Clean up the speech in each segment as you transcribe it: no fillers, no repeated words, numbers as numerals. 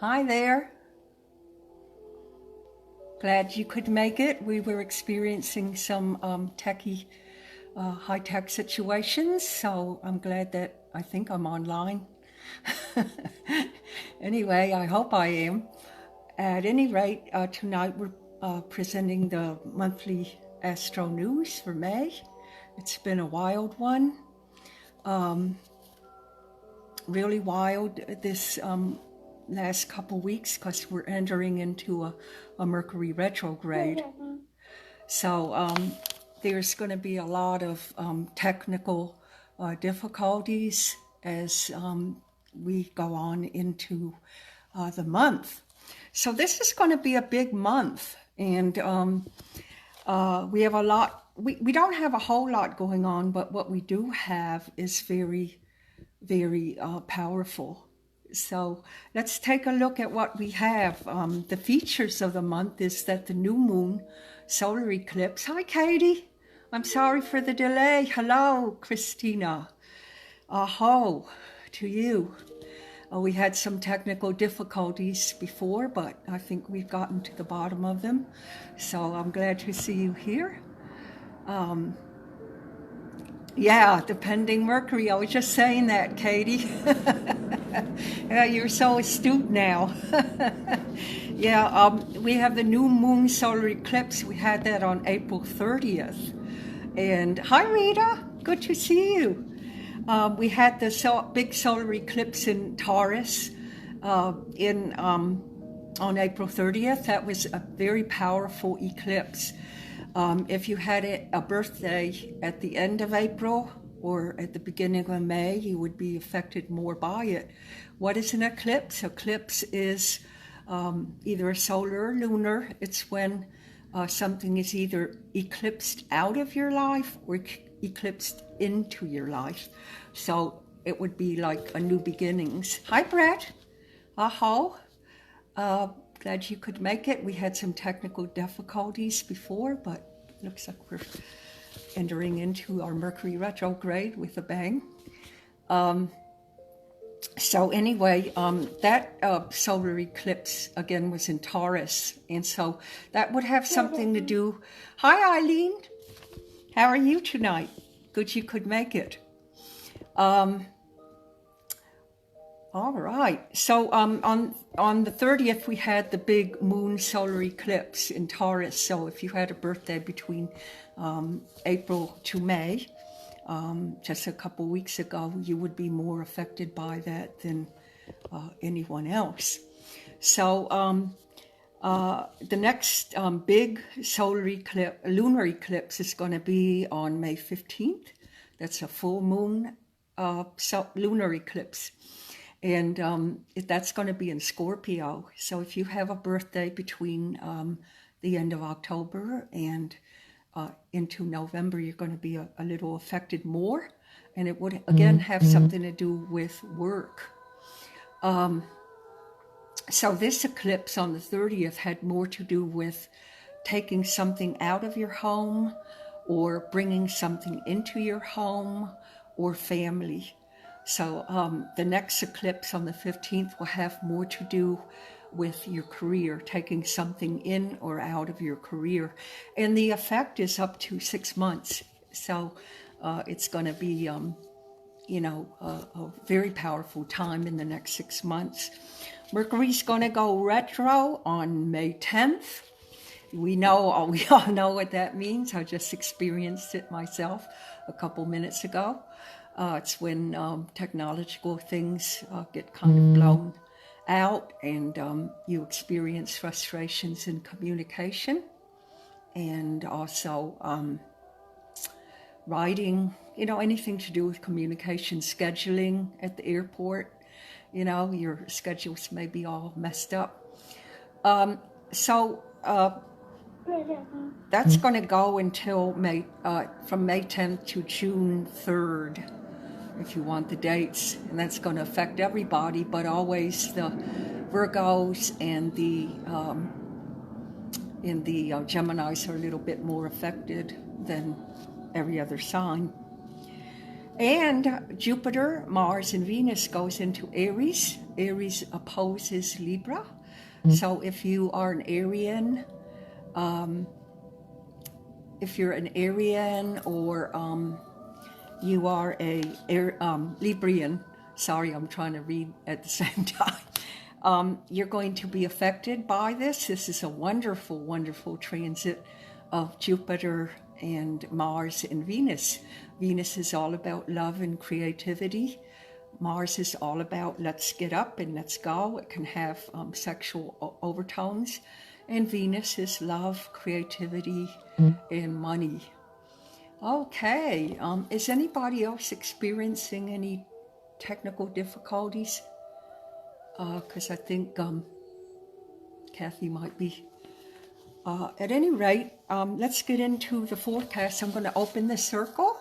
Hi there. Glad you could make it. We were experiencing some high-tech situations, so I'm glad that I think I'm online. Anyway, I hope I am. At any rate, tonight we're presenting the monthly Astro news for May. It's been a wild one. Really wild this last couple weeks because we're entering into a Mercury retrograde. So there's going to be a lot of technical difficulties as we go on into the month. So this is going to be a big month, and we have a lot. We don't have a whole lot going on, but what we do have is very powerful. So let's take a look at what we have. The features of the month is that the new moon solar eclipse. Hi, Katie. I'm sorry for the delay. Hello, Christina. Aho to you. We had some technical difficulties before, but I think we've gotten to the bottom of them. So I'm glad to see you here. Yeah, depending Mercury. I was just saying that, Katie. Yeah, you're so astute now. Yeah, we have the new moon solar eclipse. We had that on April 30th. And hi, Rita. Good to see you. We had the big solar eclipse in Taurus on April 30th. That was a very powerful eclipse. If you had a birthday at the end of April or at the beginning of May, you would be affected more by it. What is an eclipse? Eclipse is either a solar or lunar. It's when something is either eclipsed out of your life or eclipsed into your life. So it would be like a new beginnings. Hi, Brett. Aho. Glad you could make it. We had some technical difficulties before, but looks like we're entering into our Mercury retrograde with a bang. So anyway, that solar eclipse again was in Taurus, and so that would have something to do. Hi, Eileen. How are you tonight? Good you could make it. All right. So on the 30th, we had the big moon solar eclipse in Taurus. So if you had a birthday between April to May, just a couple weeks ago, you would be more affected by that than anyone else. So the next big lunar eclipse is going to be on May 15th. That's a full moon lunar eclipse. And that's going to be in Scorpio. So if you have a birthday between the end of October and into November, you're going to be a little affected more. And it would, again, have something to do with work. So this eclipse on the 30th had more to do with taking something out of your home or bringing something into your home or family. So the next eclipse on the 15th will have more to do with your career, taking something in or out of your career. And the effect is up to 6 months. So it's going to be, a very powerful time in the next 6 months. Mercury's going to go retro on May 10th. We all know what that means. I just experienced it myself a couple minutes ago. It's when technological things get kind of blown out and you experience frustrations in communication and also writing, anything to do with communication, scheduling at the airport. Your schedules may be all messed up. So that's going to go until from May 10th to June 3rd. If you want the dates, and that's going to affect everybody, but always the Virgos and the Geminis are a little bit more affected than every other sign. And Jupiter, Mars, and Venus goes into Aries Aries opposes Libra. So if you are an Arian, if you're an Arian or you are a Librian, sorry, I'm trying to read at the same time, you're going to be affected by this. This is a wonderful, wonderful transit of Jupiter and Mars and Venus. Venus is all about love and creativity. Mars is all about let's get up and let's go. It can have sexual overtones. And Venus is love, creativity, and money. Okay, is anybody else experiencing any technical difficulties? Because I think Kathy might be. At any rate, let's get into the forecast. I'm going to open the circle.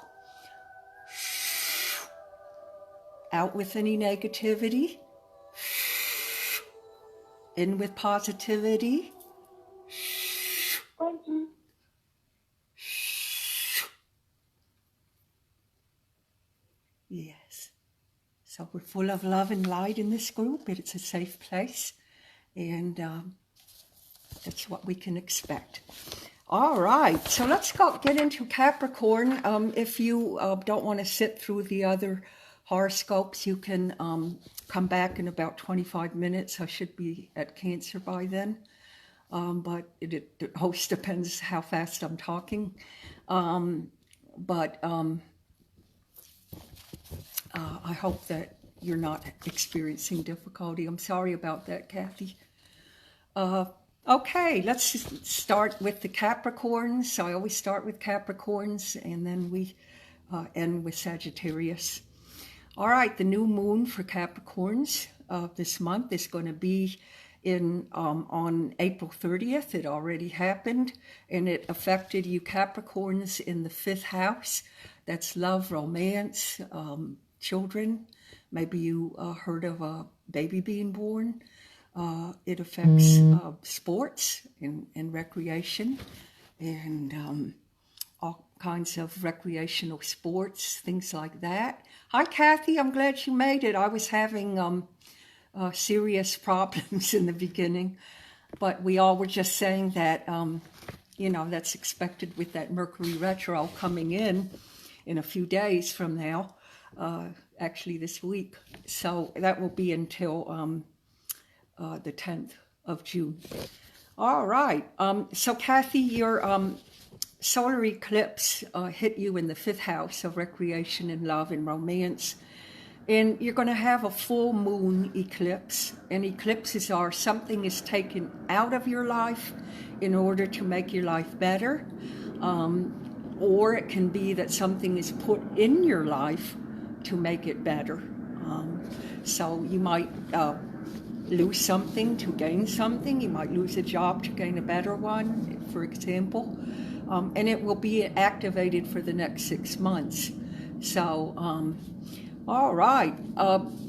Out with any negativity. In with positivity. Yes. So we're full of love and light in this group. It's a safe place. And that's what we can expect. All right. So let's get into Capricorn. If you don't want to sit through the other horoscopes, you can come back in about 25 minutes. I should be at Cancer by then. But the host depends how fast I'm talking. I hope that you're not experiencing difficulty. I'm sorry about that, Kathy. Okay, let's start with the Capricorns. I always start with Capricorns, and then we end with Sagittarius. All right, the new moon for Capricorns this month is going to be on April 30th. It already happened, and it affected you Capricorns in the 5th house. That's love, romance, children. Maybe you heard of a baby being born. It affects sports and recreation, and all kinds of recreational sports, things like that. Hi, Kathy. I'm glad you made it. I was having serious problems in the beginning, but we all were just saying that, that's expected with that Mercury retro coming in a few days from now, actually this week. So that will be until the 10th of June. All right. So Kathy, your solar eclipse hit you in the 5th house of recreation and love and romance. And you're going to have a full moon eclipse. And eclipses are something is taken out of your life in order to make your life better. Or it can be that something is put in your life to make it better. So you might lose something to gain something. You might lose a job to gain a better one, for example. And it will be activated for the next 6 months. So, all right.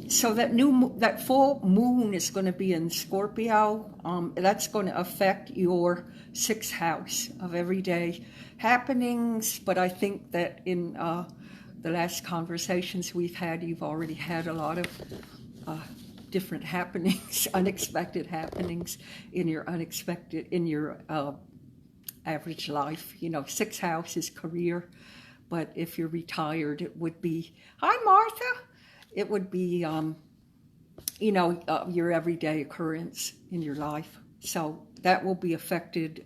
So that full moon is going to be in Scorpio. That's going to affect your 6th house of everyday happenings. But I think that in the last conversations we've had, you've already had a lot of different happenings, unexpected happenings in your average life. 6th house is career, but if you're retired, it would be, hi Martha, it would be, your everyday occurrence in your life. So that will be affected.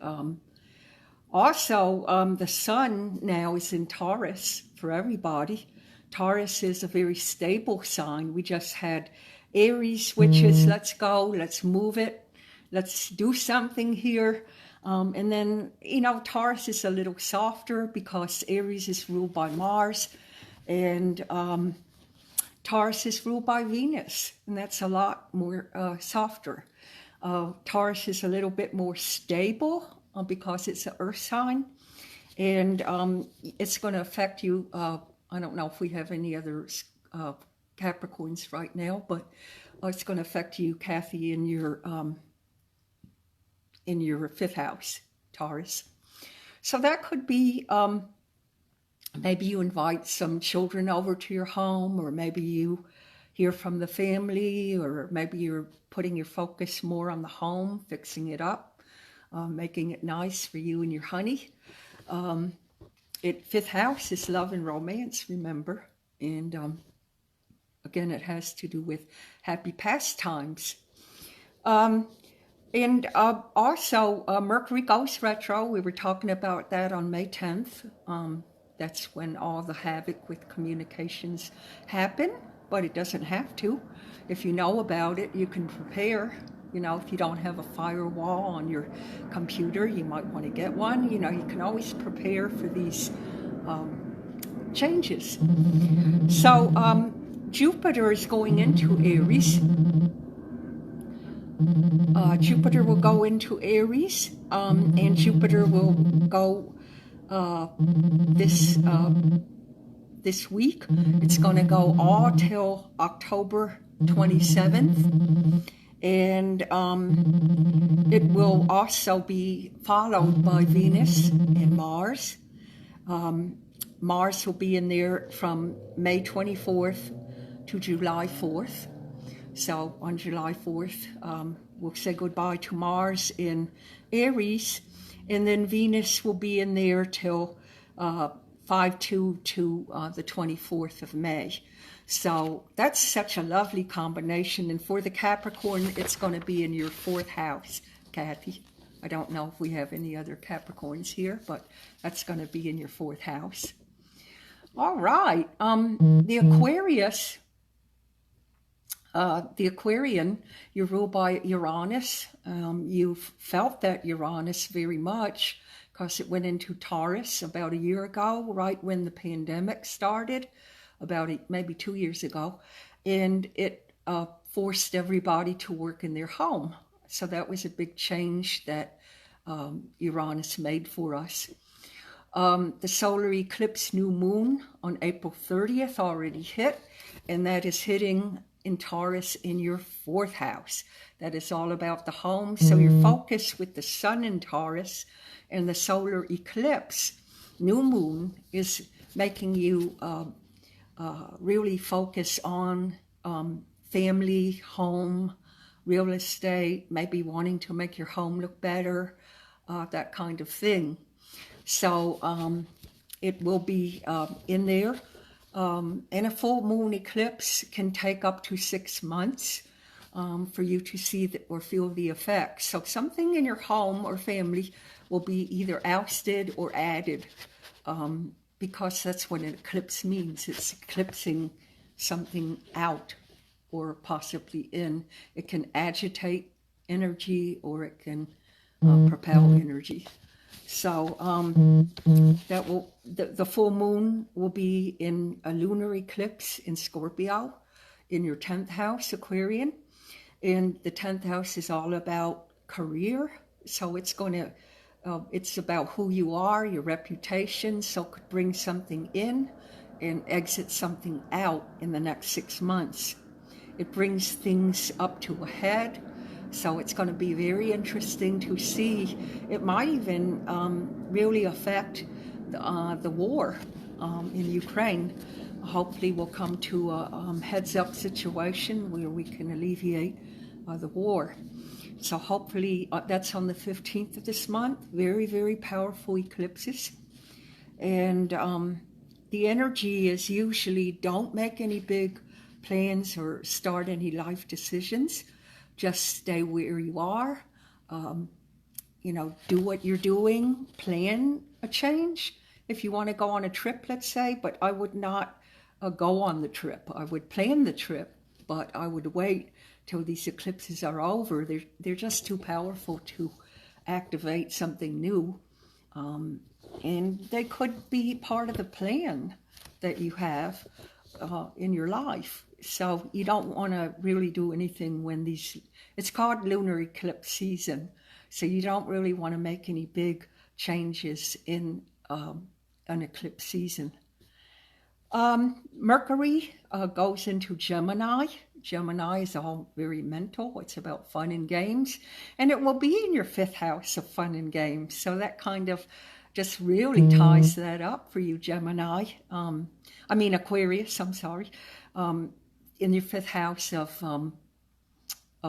Also, the sun now is in Taurus for everybody. Taurus is a very stable sign. We just had Aries, which is let's go, let's move it, let's do something here. And then, Taurus is a little softer because Aries is ruled by Mars, and Taurus is ruled by Venus, and that's a lot more softer. Taurus is a little bit more stable because it's an earth sign, and it's going to affect you. I don't know if we have any other Capricorns right now, but it's going to affect you, Kathy, in your 5th house, Taurus. So that could be, maybe you invite some children over to your home, or maybe you hear from the family, or maybe you're putting your focus more on the home, fixing it up, making it nice for you and your honey. Fifth house is love and romance, remember, and again, it has to do with happy pastimes. And also, Mercury goes retro. We were talking about that on May 10th. That's when all the havoc with communications happen, but it doesn't have to. If you know about it, you can prepare. You know, if you don't have a firewall on your computer, you might want to get one. You know, you can always prepare for these changes. So Jupiter is going into Aries. Jupiter will go into Aries, and Jupiter will go this week. It's going to go all till October 27th, and it will also be followed by Venus and Mars. Mars will be in there from May 24th to July 4th. So on July 4th, we'll say goodbye to Mars in Aries, and then Venus will be in there till 5/2 to the 24th of May. So that's such a lovely combination. And for the Capricorn, it's going to be in your 4th house, Kathy. I don't know if we have any other Capricorns here, but that's going to be in your 4th house. All right. The Aquarius... the Aquarian, you're ruled by Uranus. You've felt that Uranus very much because it went into Taurus about a year ago, right when the pandemic started, maybe 2 years ago, and it forced everybody to work in their home. So that was a big change that Uranus made for us. The solar eclipse new moon on April 30th already hit, and that is hitting in Taurus in your 4th house. That is all about the home. So your focus with the sun in Taurus and the solar eclipse new moon is making you really focus on family, home, real estate, maybe wanting to make your home look better, that kind of thing. So it will be in there. And a full moon eclipse can take up to 6 months for you to see or feel the effects. So something in your home or family will be either ousted or added, because that's what an eclipse means. It's eclipsing something out or possibly in. It can agitate energy or it can propel energy. So the full moon will be in a lunar eclipse in Scorpio in your 10th house, Aquarian. And the 10th house is all about career. So it's it's about who you are, your reputation. So it could bring something in and exit something out in the next 6 months. It brings things up to a head. So it's going to be very interesting to see. It might even really affect the war in Ukraine. Hopefully we'll come to a heads-up situation where we can alleviate the war. So hopefully that's on the 15th of this month. Very, very powerful eclipses. And the energy is usually don't make any big plans or start any life decisions. Just stay where you are, do what you're doing, plan a change. If you want to go on a trip, let's say, but I would not go on the trip. I would plan the trip, but I would wait till these eclipses are over. They're just too powerful to activate something new. And they could be part of the plan that you have in your life. So you don't want to really do anything when it's called lunar eclipse season. So you don't really want to make any big changes in an eclipse season. Mercury goes into Gemini. Gemini is all very mental. It's about fun and games. And it will be in your 5th house of fun and games. So that kind of just really ties that up for you, Gemini. Aquarius, I'm sorry. in your fifth house of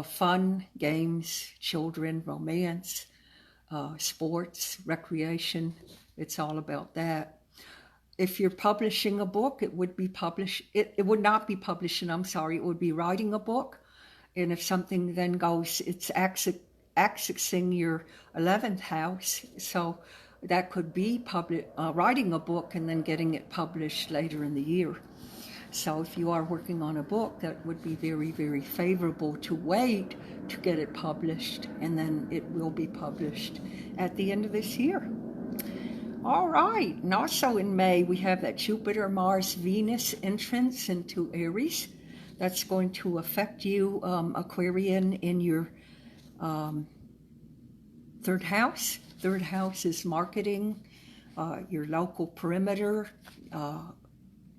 fun, games, children, romance, sports, recreation. It's all about that. If you're publishing a book, it would be it would not be publishing, I'm sorry, it would be writing a book. And if something then goes, it's accessing your 11th house. So that could be writing a book and then getting it published later in the year. So if you are working on a book, that would be very, very favorable to wait to get it published, and then it will be published at the end of this year. All right, and also in May, we have that Jupiter, Mars, Venus entrance into Aries. That's going to affect you, Aquarian, in your third house. Third house is marketing, your local perimeter,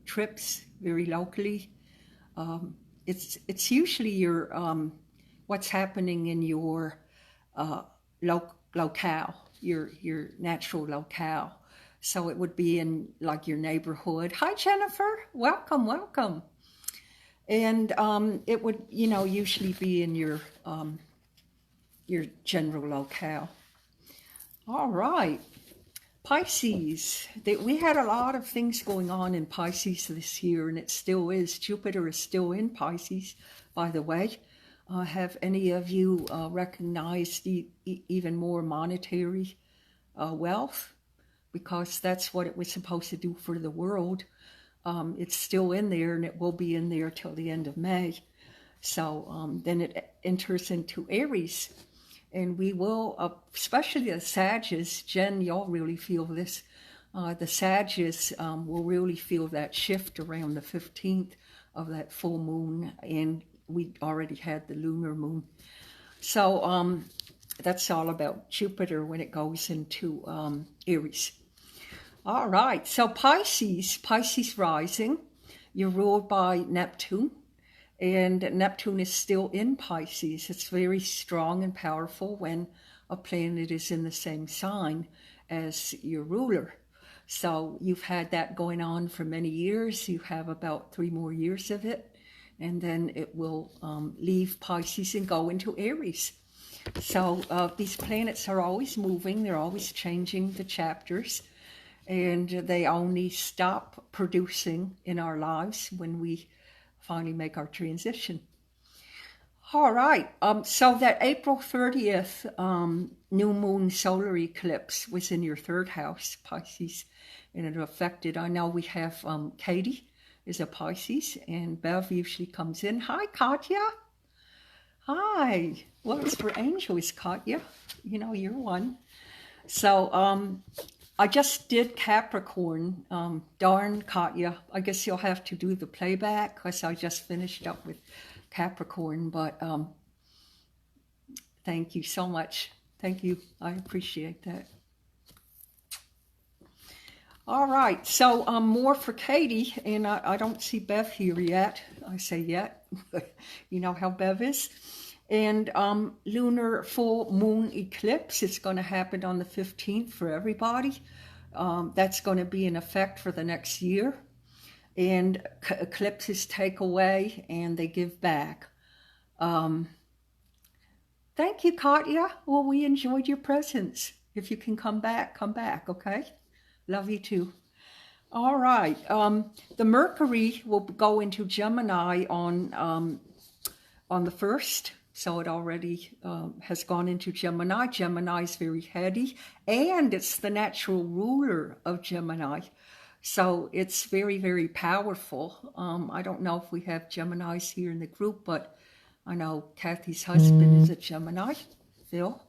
trips very locally. It's usually your what's happening in your locale, your natural locale. So it would be in like your neighborhood. Hi, Jennifer. Welcome, welcome. And it would, usually be in your general locale. All right. Pisces. We had a lot of things going on in Pisces this year, and it still is. Jupiter is still in Pisces, by the way. Have any of you recognized even more monetary wealth? Because that's what it was supposed to do for the world. It's still in there, and it will be in there till the end of May. So then it enters into Aries. And we will, especially the Sagittarius, Jen, y'all really feel this. The Sagittarius will really feel that shift around the 15th of that full moon. And we already had the lunar moon. So that's all about Jupiter when it goes into Aries. All right, so Pisces rising, you're ruled by Neptune, and Neptune is still in Pisces. It's very strong and powerful when a planet is in the same sign as your ruler. So you've had that going on for many years. You have about 3 more years of it, and then it will leave Pisces and go into Aries. So these planets are always moving. They're always changing the chapters. And they only stop producing in our lives when we finally make our transition. All right, so that April 30th new moon solar eclipse was in your third house, Pisces, and it affected, I know we have Katie is a Pisces, and Bev usually comes in. Hi, Katya. Hi. Well, it's for angels, Katya. You're one. So, I just did Capricorn. Darn, Katya. I guess you'll have to do the playback because I just finished up with Capricorn. But thank you so much. Thank you. I appreciate that. All right. So more for Katie. And I don't see Bev here yet. I say yet. You know how Bev is. And lunar full moon eclipse, it's going to happen on the 15th for everybody. That's going to be in effect for the next year. And eclipses take away and they give back. Thank you, Katya. Well, we enjoyed your presence. If you can come back, okay? Love you too. All right. The Mercury will go into Gemini on the 1st. So it already has gone into Gemini. Gemini is very heady, and it's the natural ruler of Gemini. So it's very, very powerful. I don't know if we have Geminis here in the group, but I know Kathy's husband is a Gemini, Phil.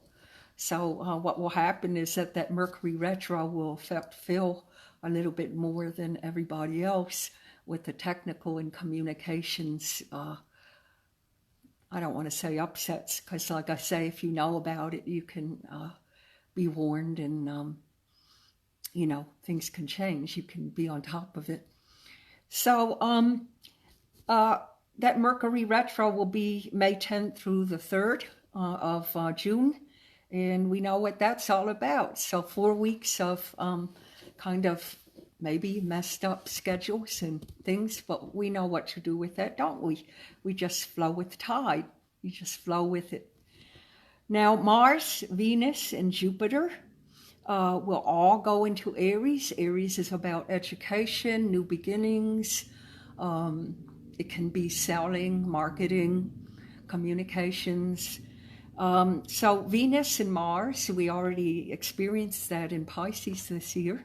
So what will happen is that Mercury retro will affect Phil a little bit more than everybody else with the technical and communications I don't want to say upsets, because like I say, if you know about it, you can be warned, and, things can change. You can be on top of it. So that Mercury retro will be May 10th through the 3rd of June, and we know what that's all about. So 4 weeks of kind of maybe messed up schedules and things, but we know what to do with that, don't we? We just flow with the tide. You just flow with it. Now, Mars, Venus, and Jupiter will all go into Aries. Aries is about education, new beginnings. It can be selling, marketing, communications. So Venus and Mars, we already experienced that in Pisces this year.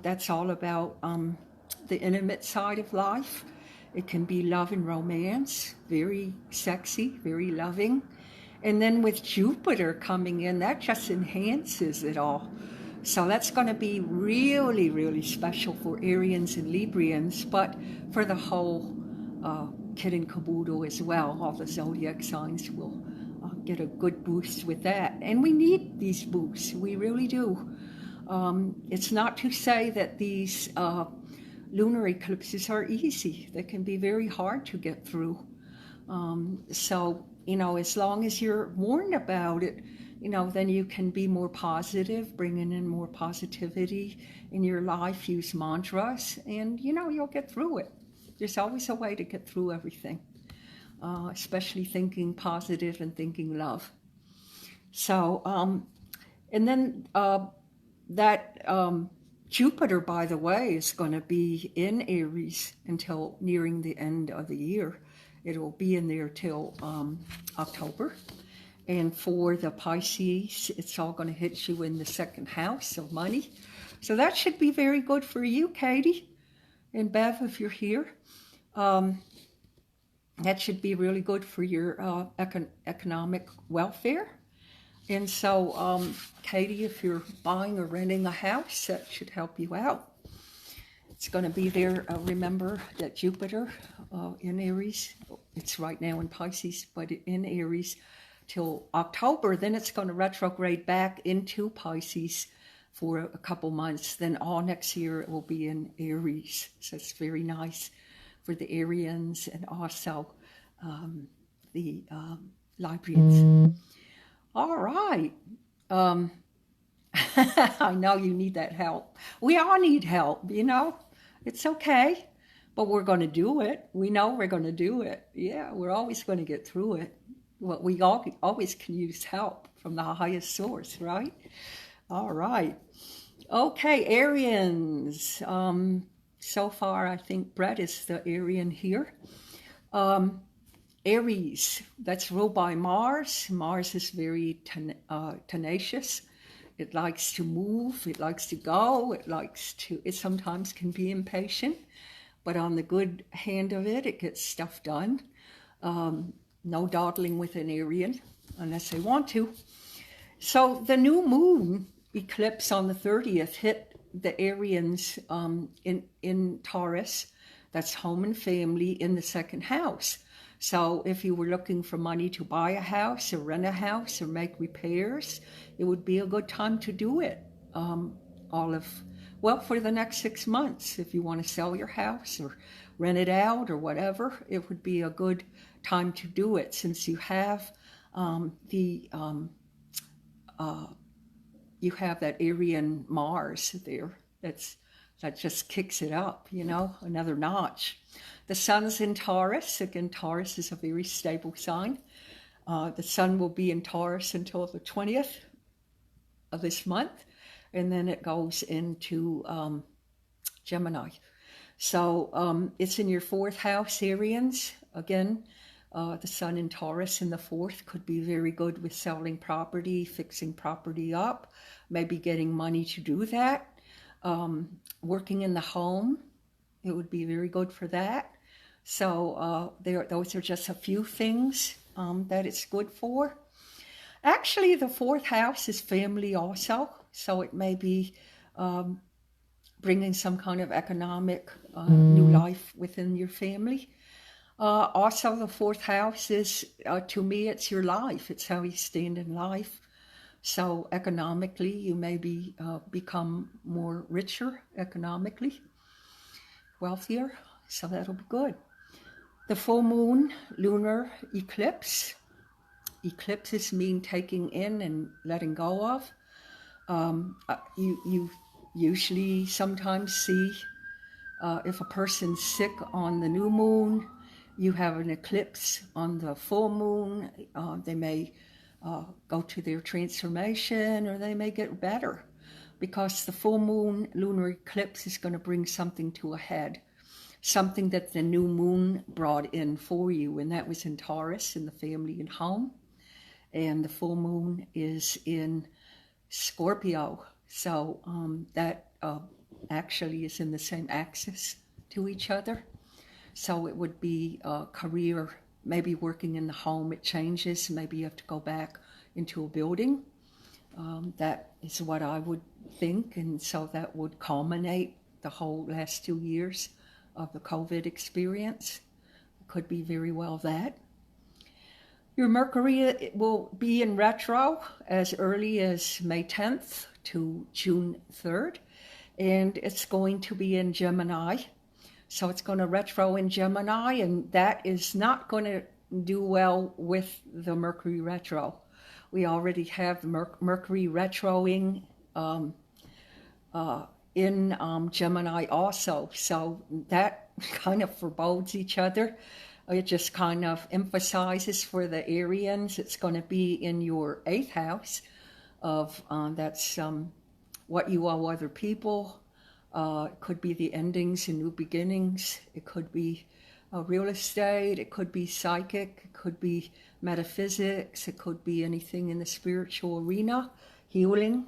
That's all about the intimate side of life. It can be love and romance, very sexy, very loving. And then with Jupiter coming in, that just enhances it all. So that's going to be really, really special for Arians and Librians, but for the whole kit and caboodle as well. All the zodiac signs will get a good boost with that. And we need these boosts, we really do. It's not to say that these lunar eclipses are easy. They can be very hard to get through. So, as long as you're warned about it, then you can be more positive, bringing in more positivity in your life, use mantras, and, you'll get through it. There's always a way to get through everything, especially thinking positive and thinking love. So, and then that Jupiter, by the way, is going to be in Aries until nearing the end of the year. It will be in there till October. And for the Pisces, it's all going to hit you in the second house of money. So that should be very good for you, Katie and Bev, if you're here. That should be really good for your economic welfare. And so, Katie, if you're buying or renting a house, that should help you out. It's going to be there. Remember that Jupiter in Aries, it's right now in Pisces, but in Aries till October. Then it's going to retrograde back into Pisces for a couple months. Then all next year it will be in Aries. So it's very nice for the Arians and also the Librians. All right. I know you need that help. We all need help, It's okay, but we're going to do it. We know we're going to do it. Yeah, we're always going to get through it. Well, we always can use help from the highest source, right? All right. Okay, Arians. So far, I think Brett is the Arian here. Aries, that's ruled by Mars. Mars is very tenacious. It likes to move, it likes to go, it sometimes can be impatient, but on the good hand of it, it gets stuff done. No dawdling with an Arian, unless they want to. So the new moon eclipse on the 30th hit the Arians in Taurus, that's home and family, in the second house. So if you were looking for money to buy a house or rent a house or make repairs, it would be a good time to do it. For the next 6 months, if you want to sell your house or rent it out or whatever, it would be a good time to do it, since you have you have that Arian Mars there. That just kicks it up, another notch. The sun's in Taurus. Again, Taurus is a very stable sign. The sun will be in Taurus until the 20th of this month, and then it goes into Gemini. So it's in your fourth house, Arians. Again, the sun in Taurus in the fourth could be very good with selling property, fixing property up, maybe getting money to do that. Working in the home, it would be very good for that. So those are just a few things that it's good for. Actually, the fourth house is family also, so it may be bringing some kind of economic new life within your family. Also, the fourth house is, to me, it's your life. It's how you stand in life. So economically, you may become more richer economically, wealthier, so that'll be good. The full moon, lunar eclipse. Eclipses mean taking in and letting go of. You usually sometimes see if a person's sick on the new moon, you have an eclipse on the full moon, they may go to their transformation, or they may get better, because the full moon lunar eclipse is going to bring something to a head, something that the new moon brought in for you, and that was in Taurus, in the family and home, and the full moon is in Scorpio, so that actually is in the same axis to each other. So it would be a career, maybe working in the home, it changes, maybe you have to go back into a building. That is what I would think, and so that would culminate the whole last 2 years of the COVID experience. It could be very well that. Your Mercury will be in retro as early as May 10th to June 3rd, and it's going to be in Gemini. So it's going to retro in Gemini, and that is not going to do well with the Mercury retro. We already have Mercury retroing in Gemini also, so that kind of forebodes each other. It just kind of emphasizes for the Arians, it's going to be in your 8th house of that's what you owe other people. It could be the endings and new beginnings. It could be real estate. It could be psychic. It could be metaphysics. It could be anything in the spiritual arena, healing.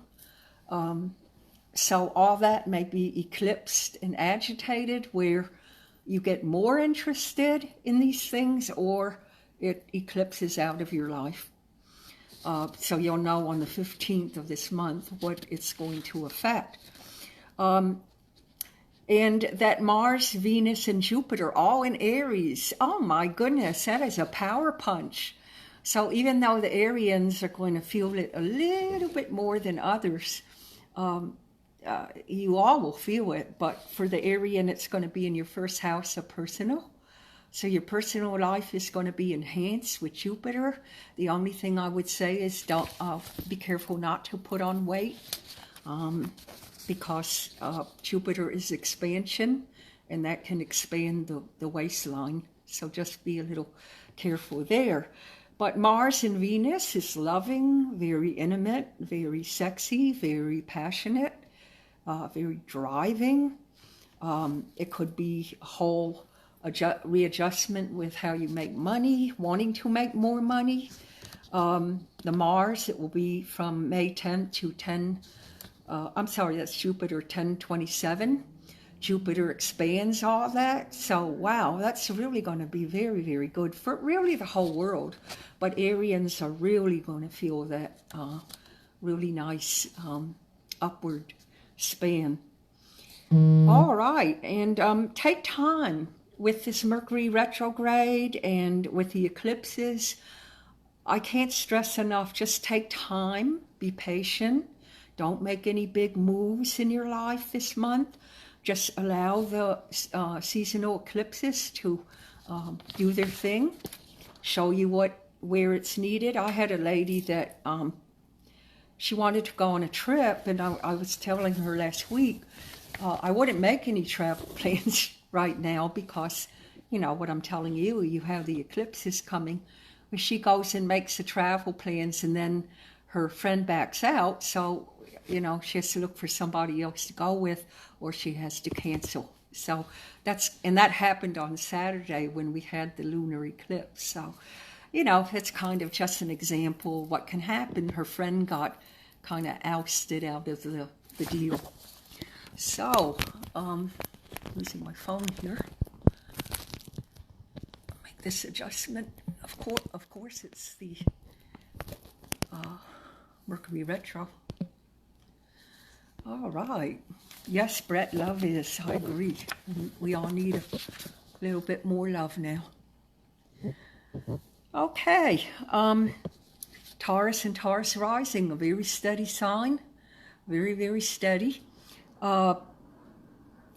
So all that may be eclipsed and agitated, where you get more interested in these things, or it eclipses out of your life. So you'll know on the 15th of this month what it's going to affect. And that Mars, Venus, and Jupiter, all in Aries, oh my goodness, that is a power punch. So even though the Arians are going to feel it a little bit more than others, you all will feel it, but for the Arian, it's going to be in your 1st house of personal. So your personal life is going to be enhanced with Jupiter. The only thing I would say is don't be careful not to put on weight, because Jupiter is expansion, and that can expand the waistline. So just be a little careful there. But Mars and Venus is loving, very intimate, very sexy, very passionate, very driving. It could be a whole readjustment with how you make money, wanting to make more money. The Mars, it will be from May 10th to that's Jupiter 1027. Jupiter expands all that. So, wow, that's really going to be very, very good for really the whole world. But Arians are really going to feel that really nice upward span. All right, and take time with this Mercury retrograde and with the eclipses. I can't stress enough, just take time, be patient. Don't make any big moves in your life this month. Just allow the seasonal eclipses to do their thing, show you where it's needed. I had a lady that she wanted to go on a trip, and I was telling her last week, I wouldn't make any travel plans right now because, you know, what I'm telling you, you have the eclipses coming. When she goes and makes the travel plans, and then her friend backs out, so you know, she has to look for somebody else to go with, or she has to cancel. So that happened on Saturday when we had the lunar eclipse. So, you know, it's kind of just an example of what can happen. Her friend got kind of ousted out of the deal. So, losing my phone here. I'll make this adjustment. Of course, it's the Mercury retro. All right. Yes, Brett, love is. I agree. We all need a little bit more love now. Okay. Taurus and Taurus rising, a very steady sign. Very, very steady. You're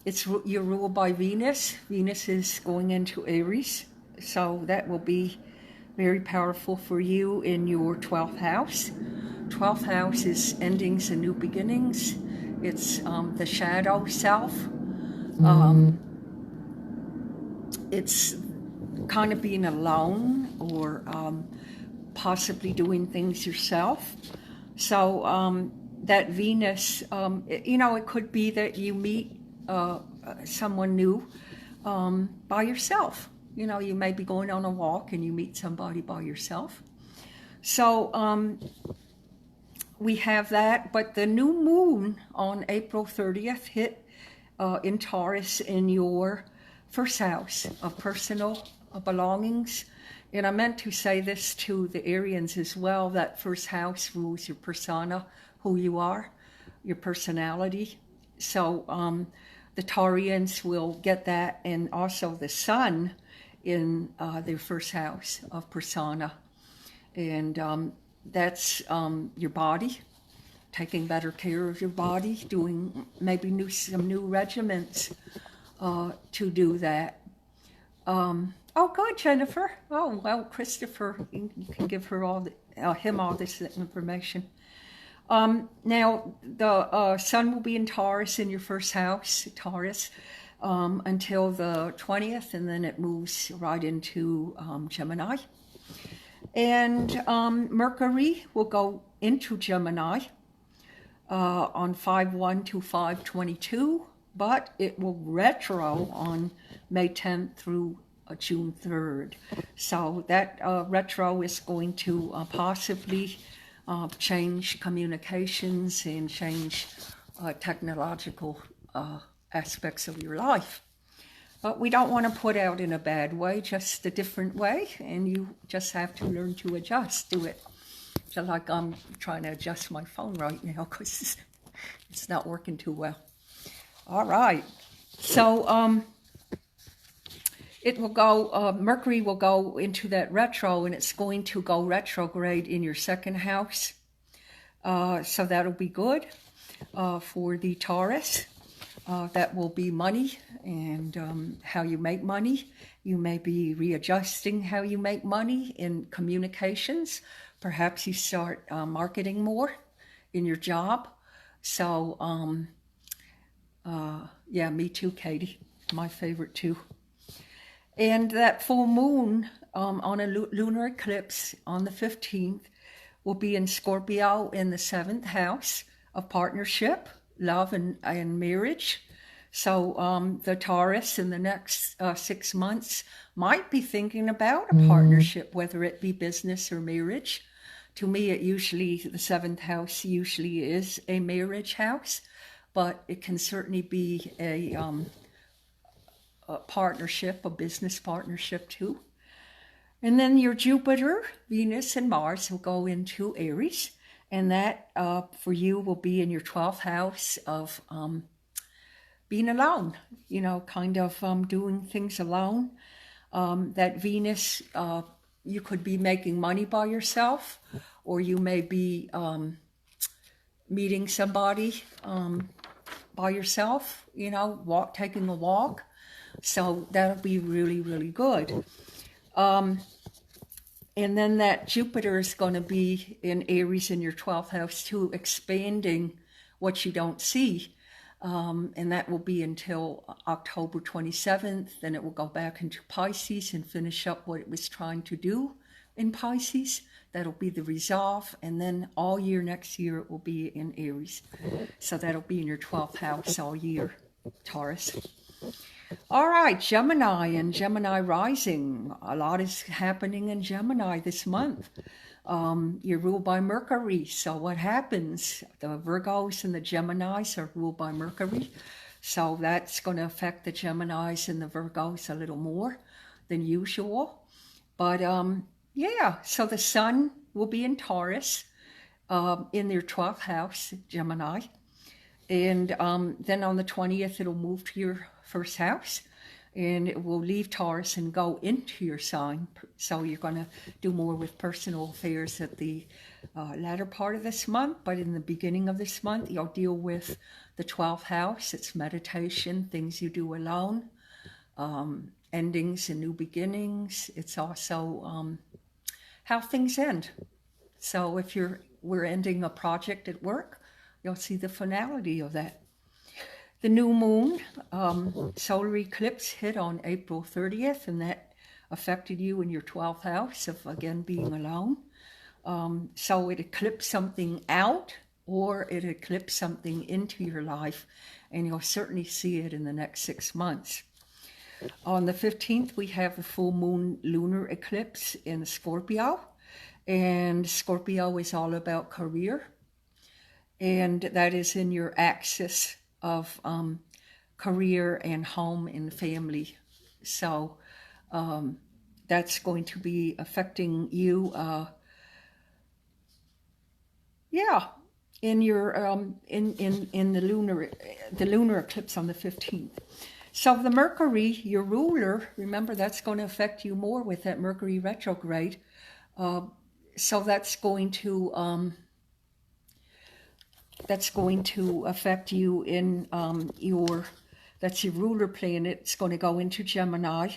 ruled by Venus. Venus is going into Aries. So that will be very powerful for you in your 12th house. 12th house is endings and new beginnings. It's the shadow self. It's kind of being alone, or possibly doing things yourself. So that Venus, it could be that you meet someone new by yourself. You may be going on a walk and you meet somebody by yourself. So we have that, but the new moon on April 30th hit in Taurus in your first house of personal belongings. And I meant to say this to the Arians as well, that first house rules your persona, who you are, your personality. So the Taurians will get that, and also the sun in their first house of persona. And that's your body, taking better care of your body, doing maybe some new regimens to do that. Oh, good, Jennifer. Oh, well, Christopher, you can give her him all this information. Now, the sun will be in Taurus in your first house, Taurus, until the 20th, and then it moves right into Gemini. And Mercury will go into Gemini on 5/1 to 5/22, but it will retro on May 10th through June 3rd. So that retro is going to possibly change communications and change technological aspects of your life. But we don't want to put out in a bad way, just a different way, and you just have to learn to adjust to it. So like I'm trying to adjust my phone right now because it's not working too well. All right. So it will go, Mercury will go into that retro, and it's going to go retrograde in your second house. So that'll be good for the Taurus. That will be money and how you make money. You may be readjusting how you make money in communications. Perhaps you start marketing more in your job. So, yeah, me too, Katie. My favorite too. And that full moon on a lunar eclipse on the 15th will be in Scorpio in the 7th house of partnership, love, and marriage. So the Taurus in the next 6 months might be thinking about a partnership, whether it be business or marriage. To me, the 7th house usually is a marriage house, but it can certainly be a partnership, a business partnership too. And then your Jupiter, Venus, and Mars will go into Aries, and that for you will be in your 12th house of being alone, kind of doing things alone. That Venus, you could be making money by yourself, or you may be meeting somebody by yourself, taking a walk. So that'll be really, really good. And then that Jupiter is going to be in Aries in your 12th house too, expanding what you don't see. And that will be until October 27th. Then it will go back into Pisces and finish up what it was trying to do in Pisces. That'll be the resolve. And then all year next year it will be in Aries. So that'll be in your 12th house all year, Taurus. All right, Gemini and Gemini rising. A lot is happening in Gemini this month. You're ruled by Mercury. So what happens? The Virgos and the Geminis are ruled by Mercury. So that's going to affect the Geminis and the Virgos a little more than usual. But yeah, so the sun will be in Taurus in their 12th house, Gemini. And then on the 20th, it'll move to your first house, and it will leave Taurus and go into your sign. So you're going to do more with personal affairs at the latter part of this month, but in the beginning of this month, you'll deal with the 12th house. It's meditation, things you do alone, endings and new beginnings. It's also how things end. So if we're ending a project at work, you'll see the finality of that. The new moon, solar eclipse hit on April 30th, and that affected you in your 12th house of, again, being alone. So it eclipsed something out, or it eclipsed something into your life, and you'll certainly see it in the next 6 months. On the 15th, we have the full moon lunar eclipse in Scorpio, and Scorpio is all about career, and that is in your axis of career and home and family. So that's going to be affecting you, in your in the lunar eclipse on the 15th. So the Mercury, your ruler, remember that's going to affect you more with that Mercury retrograde. So that's going to affect you in that's your ruler planet. It's going to go into Gemini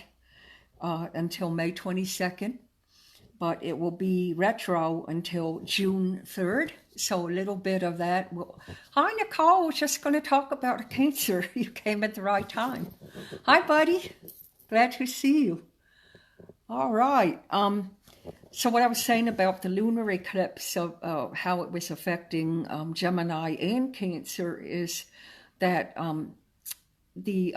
until May 22nd, but it will be retro until June 3rd. So a little bit of that will... Hi, Nicole. Just going to talk about Cancer. You came at the right time. Hi, buddy. Glad to see you. All right. So what I was saying about the lunar eclipse, of how it was affecting Gemini and Cancer, is that the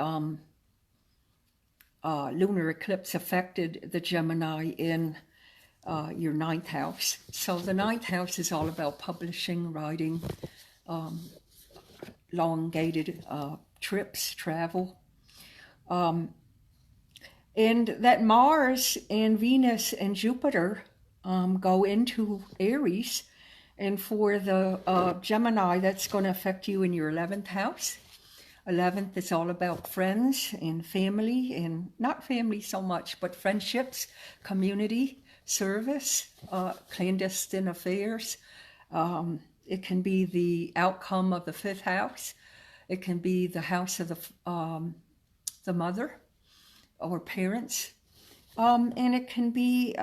lunar eclipse affected the Gemini in your 9th house. So the 9th house is all about publishing, writing, elongated trips, travel. And that Mars and Venus and Jupiter go into Aries. And for the Gemini, that's going to affect you in your 11th house. 11th is all about friends and family, and not family so much, but friendships, community, service, clandestine affairs. It can be the outcome of the 5th house. It can be the house of the mother or parents. And it can be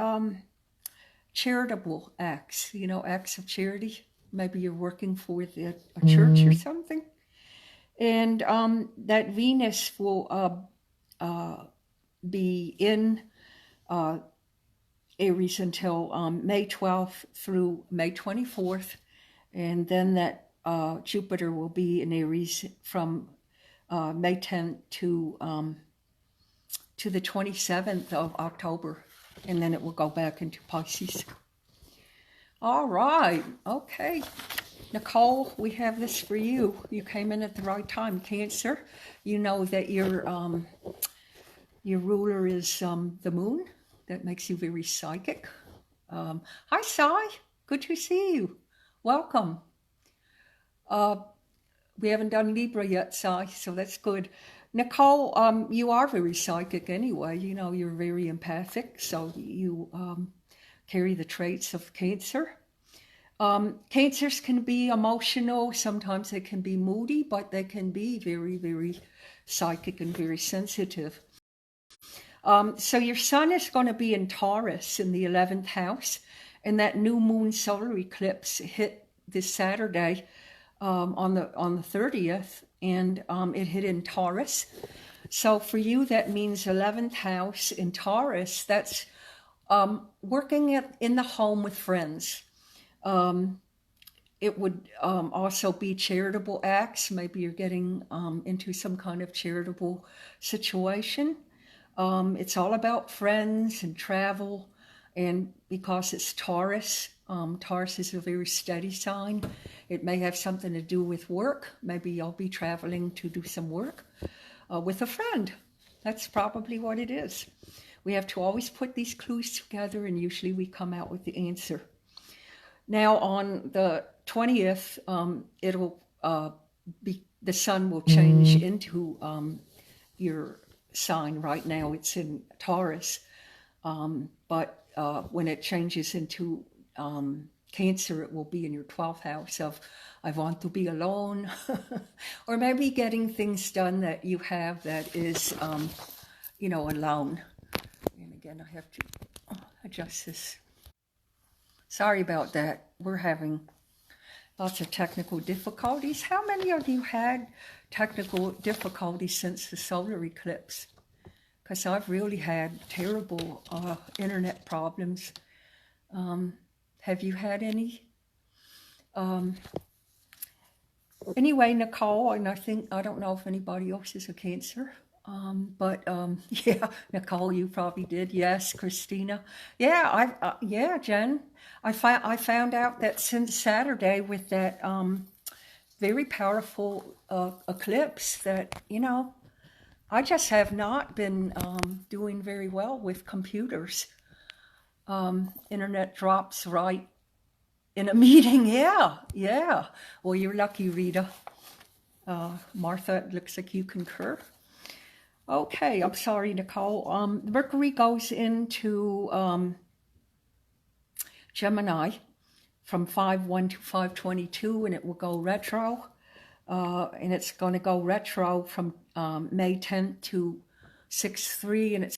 charitable acts, acts of charity. Maybe you're working for a church or something. And that Venus will be in Aries until May 12th through May 24th. And then that Jupiter will be in Aries from May 10th to the 27th of October. And then it will go back into Pisces. All right. Okay. Nicole, we have this for you. You came in at the right time. Cancer, you know that your ruler is the moon. That makes you very psychic. Hi, Sai. Good to see you. Welcome. We haven't done Libra yet, Sai, so that's good. Nicole, you are very psychic anyway. You're very empathic, so you carry the traits of Cancer. Cancers can be emotional. Sometimes they can be moody, but they can be very, very psychic and very sensitive. So your sun is going to be in Taurus in the 11th house, and that new moon solar eclipse hit this Saturday on the 30th, and it hit in Taurus. So for you, that means 11th house in Taurus. That's working in the home with friends. It would also be charitable acts. Maybe you're getting into some kind of charitable situation. It's all about friends and travel. And because it's Taurus, Taurus is a very steady sign. It may have something to do with work. Maybe you'll be traveling to do some work with a friend. That's probably what it is. We have to always put these clues together, and usually we come out with the answer. Now on the 20th, it'll the sun will change into your sign. Right now it's in Taurus, but when it changes into Cancer, it will be in your 12th house of I want to be alone, or maybe getting things done that you have that is, alone. And again, I have to adjust this. Sorry about that. We're having Lots of technical difficulties. How many of you had technical difficulties since the solar eclipse? Because I've really had terrible internet problems. Have you had any? Anyway, Nicole, and I don't know if anybody else is a Cancer. Yeah, Nicole, you probably did. Yes, Christina. Yeah, yeah, Jen. I found out that since Saturday with that very powerful eclipse that, I just have not been doing very well with computers. Internet drops right in a meeting. Yeah. Well, you're lucky, Rita. Martha, it looks like you concur. Okay, I'm sorry, Nicole. Mercury goes into Gemini from 5/1 to 5/22, and it will go retro. And it's going to go retro from May 10th to 6/3, and it's